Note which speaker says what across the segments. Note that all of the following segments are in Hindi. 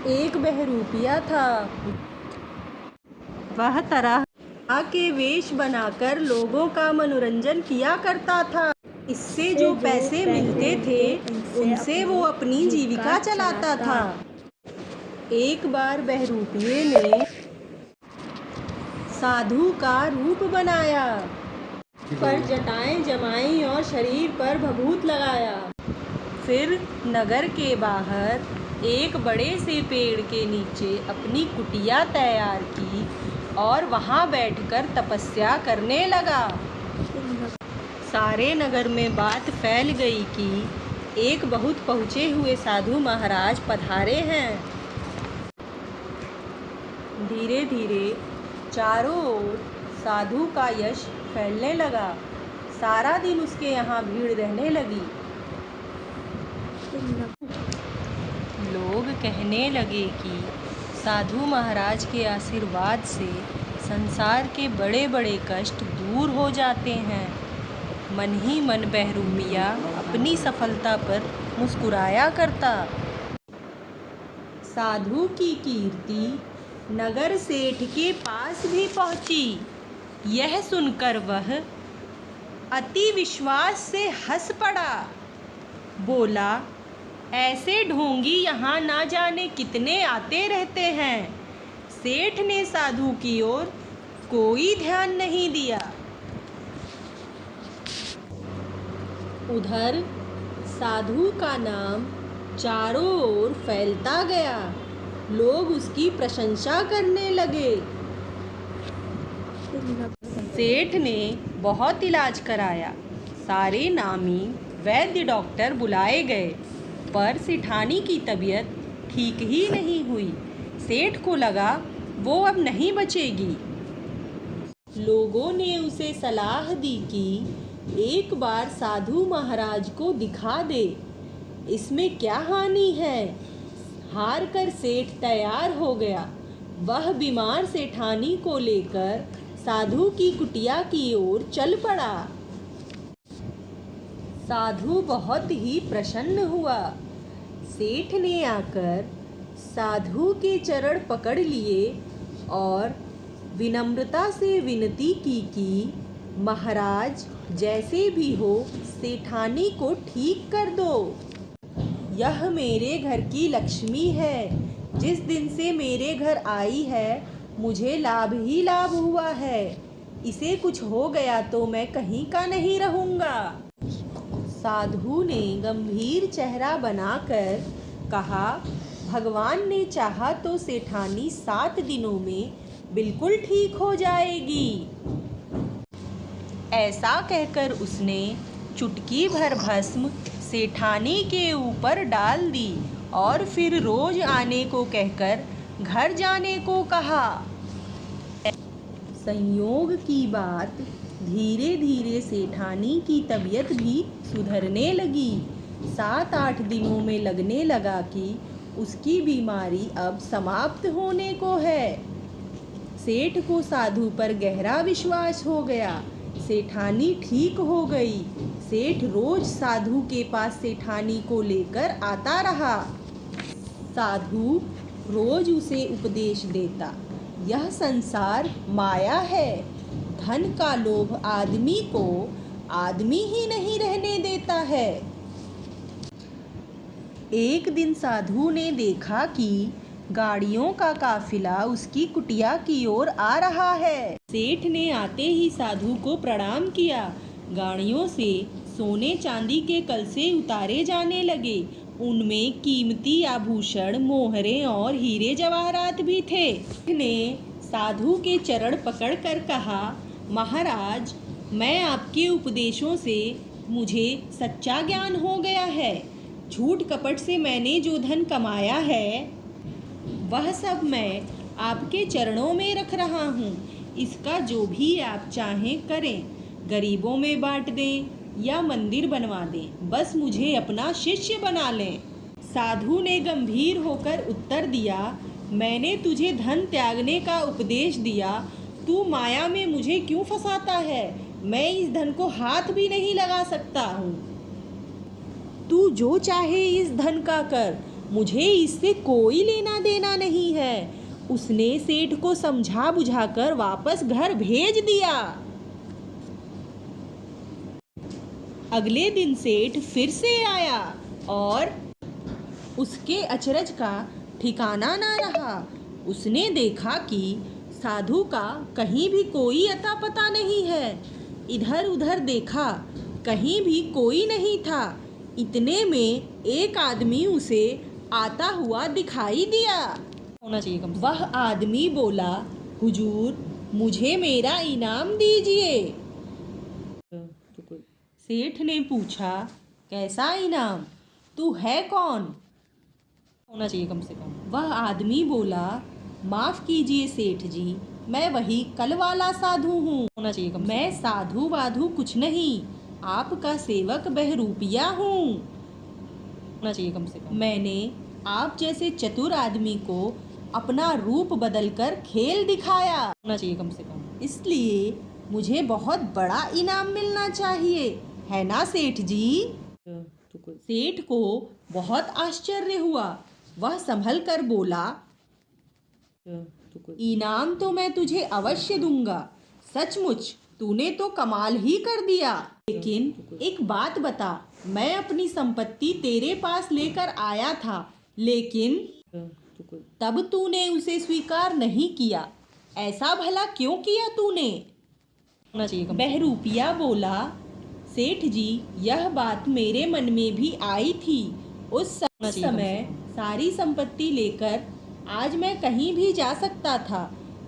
Speaker 1: एक बहरूपिया था। वह तरह के वेश बनाकर लोगों का मनोरंजन किया करता था। इससे जो पैसे मिलते थे उनसे वो अपनी जीविका चलाता था। एक बार बहरूपिये ने साधु का रूप बनाया, पर जटाएं जमाई और शरीर पर भभूत लगाया। फिर नगर के बाहर एक बड़े से पेड़ के नीचे अपनी कुटिया तैयार की और वहां बैठकर तपस्या करने लगा। सारे नगर में बात फैल गई कि एक बहुत पहुँचे हुए साधु महाराज पधारे हैं। धीरे धीरे चारों ओर साधु का यश फैलने लगा। सारा दिन उसके यहाँ भीड़ रहने लगी। लोग कहने लगे कि साधु महाराज के आशीर्वाद से संसार के बड़े बड़े कष्ट दूर हो जाते हैं। मन ही मन बहरूपिया अपनी सफलता पर मुस्कुराया करता। साधु की कीर्ति नगर सेठ के पास भी पहुंची। यह सुनकर वह अति विश्वास से हंस पड़ा। बोला, ऐसे ढोंगी यहाँ ना जाने कितने आते रहते हैं। सेठ ने साधु की ओर कोई ध्यान नहीं दिया। उधर साधु का नाम चारों ओर फैलता गया। लोग उसकी प्रशंसा करने लगे। सेठ ने बहुत इलाज कराया। सारे नामी वैद्य डॉक्टर बुलाए गए, पर सेठानी की तबीयत ठीक ही नहीं हुई। सेठ को लगा वो अब नहीं बचेगी। लोगों ने उसे सलाह दी कि एक बार साधु महाराज को दिखा दे, इसमें क्या हानि है। हार कर सेठ तैयार हो गया। वह बीमार सेठानी को लेकर साधु की कुटिया की ओर चल पड़ा। साधु बहुत ही प्रसन्न हुआ। सेठ ने आकर साधु के चरण पकड़ लिए और विनम्रता से विनती की कि महाराज जैसे भी हो सेठानी को ठीक कर दो। यह मेरे घर की लक्ष्मी है। जिस दिन से मेरे घर आई है मुझे लाभ ही लाभ हुआ है। इसे कुछ हो गया तो मैं कहीं का नहीं रहूँगा। साधु ने गंभीर चेहरा बनाकर कहा, भगवान ने चाहा तो सेठानी 7 दिनों में बिल्कुल ठीक हो जाएगी। ऐसा कहकर उसने चुटकी भर भस्म सेठानी के ऊपर डाल दी और फिर रोज आने को कहकर घर जाने को कहा। संयोग की बात, धीरे धीरे सेठानी की तबीयत भी सुधरने लगी। 7-8 दिनों में लगने लगा कि उसकी बीमारी अब समाप्त होने को है। सेठ को साधु पर गहरा विश्वास हो गया। सेठानी ठीक हो गई। सेठ रोज साधु के पास सेठानी को लेकर आता रहा। साधु रोज उसे उपदेश देता, यह संसार माया है। धन का लोभ आदमी को आदमी ही नहीं रहने देता है। एक दिन साधु ने देखा कि गाड़ियों का काफिला उसकी कुटिया की ओर आ रहा है। सेठ ने आते ही साधु को प्रणाम किया। गाड़ियों से सोने चांदी के कलसे उतारे जाने लगे। उनमें कीमती आभूषण, मोहरे और हीरे जवाहरात भी थे। ने साधु के चरण पकड़कर कहा, महाराज मैं आपके उपदेशों से मुझे सच्चा ज्ञान हो गया है। झूठ कपट से मैंने जो धन कमाया है वह सब मैं आपके चरणों में रख रहा हूँ। इसका जो भी आप चाहें करें, गरीबों में बांट दें या मंदिर बनवा दें, बस मुझे अपना शिष्य बना लें। साधु ने गंभीर होकर उत्तर दिया, मैंने तुझे धन त्यागने का उपदेश दिया, तू माया में मुझे क्यों फंसाता है। मैं इस धन को हाथ भी नहीं लगा सकता हूँ। तू जो चाहे इस धन का कर, मुझे इससे कोई लेना देना नहीं है। उसने सेठ को समझा बुझाकर वापस घर भेज दिया। अगले दिन सेठ फिर से आया और उसके अचरज का ठिकाना ना रहा। उसने देखा कि साधु का कहीं भी कोई अता पता नहीं है। इधर उधर देखा, कहीं भी कोई नहीं था। इतने में एक आदमी उसे आता हुआ दिखाई दिया। होना चाहिए कम से कम। वह आदमी बोला, हुजूर, मुझे मेरा इनाम दीजिए। सेठ ने पूछा, कैसा इनाम? तू है कौन? होना चाहिए कम से कम। वह आदमी बोला, माफ कीजिए सेठ जी, मैं वही कल वाला साधु हूँ। होना चाहिए कम से कम। मैं साधु वाधु कुछ नहीं, आपका सेवक बहरूपिया हूँ। होना चाहिए कम से कम। मैंने आप जैसे चतुर आदमी को अपना रूप बदलकर खेल दिखाया। होना चाहिए कम से कम। इसलिए मुझे बहुत बड़ा इनाम मिलना चाहिए, है ना सेठ जी? सेठ को बहुत आश्चर्य हुआ। वह संभल कर बोला, इनाम तो मैं तुझे अवश्य दूंगा। सचमुच तूने तो कमाल ही कर दिया। लेकिन एक बात बता, मैं अपनी संपत्ति तेरे पास लेकर आया था, लेकिन तब तूने उसे स्वीकार नहीं किया। ऐसा भला क्यों किया तूने? बहरूपिया बोला, सेठ जी, यह बात मेरे मन में भी आई थी। उस समय सारी संपत्ति लेकर आज मैं कहीं भी जा सकता था,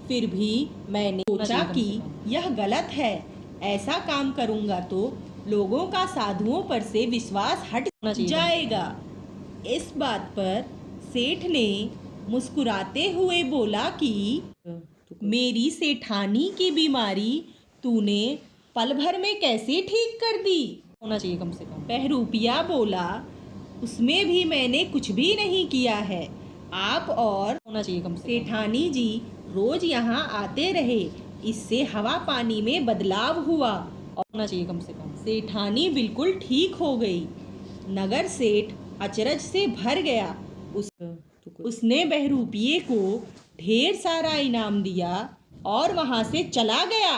Speaker 1: फिर भी मैंने सोचा कि यह गलत है। ऐसा काम करूंगा तो लोगों का साधुओं पर से विश्वास हट जाएगा। इस बात पर सेठ ने मुस्कुराते हुए बोला कि मेरी सेठानी की बीमारी तूने पल भर में कैसे ठीक कर दी? होना चाहिए कम से कम। बहरूपिया बोला, उसमें भी मैंने कुछ भी नहीं किया है। आप और होना चाहिए कम से कम। सेठानी जी रोज यहाँ आते रहे, इससे हवा पानी में बदलाव हुआ और होना चाहिए कम से कम। सेठानी बिल्कुल ठीक हो गई। नगर सेठ अचरज से भर गया। उसने बहरूपिये को ढेर सारा इनाम दिया और वहाँ से चला गया।